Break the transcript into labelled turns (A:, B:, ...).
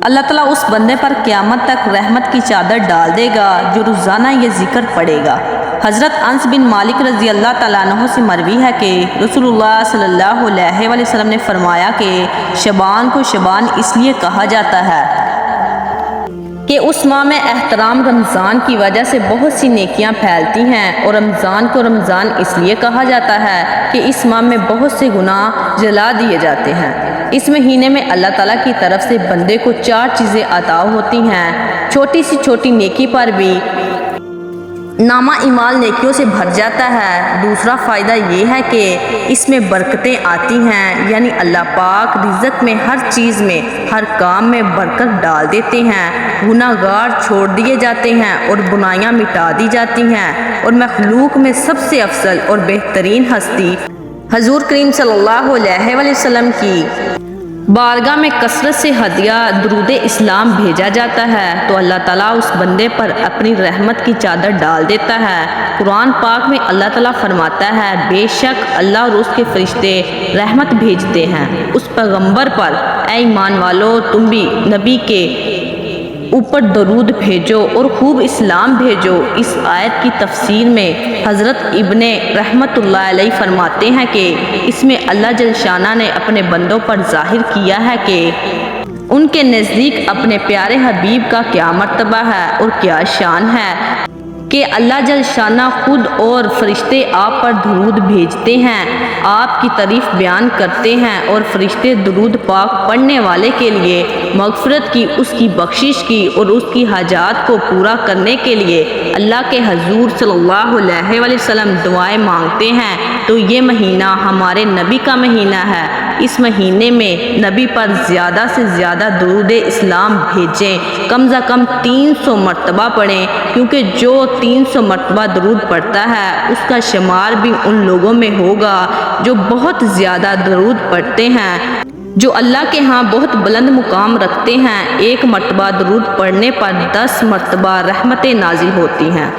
A: اللہ تعالیٰ اس بندے پر قیامت تک رحمت کی چادر ڈال دے گا جو روزانہ یہ ذکر پڑھے گا۔ حضرت انس بن مالک رضی اللہ تعالیٰ عنہ سے مروی ہے کہ رسول اللہ صلی اللہ علیہ وآلہ وسلم نے فرمایا کہ شعبان کو شعبان اس لیے کہا جاتا ہے کہ اس ماہ میں احترام رمضان کی وجہ سے بہت سی نیکیاں پھیلتی ہیں، اور رمضان کو رمضان اس لیے کہا جاتا ہے کہ اس ماہ میں بہت سے گناہ جلا دیے جاتے ہیں۔ اس مہینے میں اللہ تعالیٰ کی طرف سے بندے کو 4 چیزیں عطا ہوتی ہیں۔ چھوٹی سی چھوٹی نیکی پر بھی نامہ اعمال نیکیوں سے بھر جاتا ہے۔ دوسرا فائدہ یہ ہے کہ اس میں برکتیں آتی ہیں، یعنی اللہ پاک رزق میں ہر چیز میں ہر کام میں برکت ڈال دیتے ہیں، گناہ گار چھوڑ دیے جاتے ہیں اور بنائیاں مٹا دی جاتی ہیں، اور مخلوق میں سب سے افضل اور بہترین ہستی حضور کریم صلی اللہ علیہ وآلہ وسلم کی بارگاہ میں کثرت سے ہدیہ درود اسلام بھیجا جاتا ہے تو اللہ تعالیٰ اس بندے پر اپنی رحمت کی چادر ڈال دیتا ہے۔ قرآن پاک میں اللہ تعالیٰ فرماتا ہے، بے شک اللہ اور اس کے فرشتے رحمت بھیجتے ہیں اس پیغمبر پر، اے ایمان والو تم بھی نبی کے اوپر درود بھیجو اور خوب اسلام بھیجو۔ اس آیت کی تفسیر میں حضرت ابن رحمت اللہ علیہ فرماتے ہیں کہ اس میں اللہ جل شانہ نے اپنے بندوں پر ظاہر کیا ہے کہ ان کے نزدیک اپنے پیارے حبیب کا کیا مرتبہ ہے اور کیا شان ہے کہ اللہ جل شانہ خود اور فرشتے آپ پر درود بھیجتے ہیں، آپ کی تعریف بیان کرتے ہیں، اور فرشتے درود پاک پڑھنے والے کے لیے مغفرت کی، اس کی بخشش کی اور اس کی حاجات کو پورا کرنے کے لیے اللہ کے حضور صلی اللہ علیہ وآلہ وسلم دعائیں مانگتے ہیں۔ تو یہ مہینہ ہمارے نبی کا مہینہ ہے۔ اس مہینے میں نبی پر زیادہ سے زیادہ درود اسلام بھیجیں، کم از کم 300 مرتبہ پڑھیں، کیونکہ جو 300 مرتبہ درود پڑھتا ہے اس کا شمار بھی ان لوگوں میں ہوگا جو بہت زیادہ درود پڑھتے ہیں، جو اللہ کے ہاں بہت بلند مقام رکھتے ہیں۔ 1 مرتبہ درود پڑھنے پر 10 مرتبہ رحمتیں نازل ہوتی ہیں۔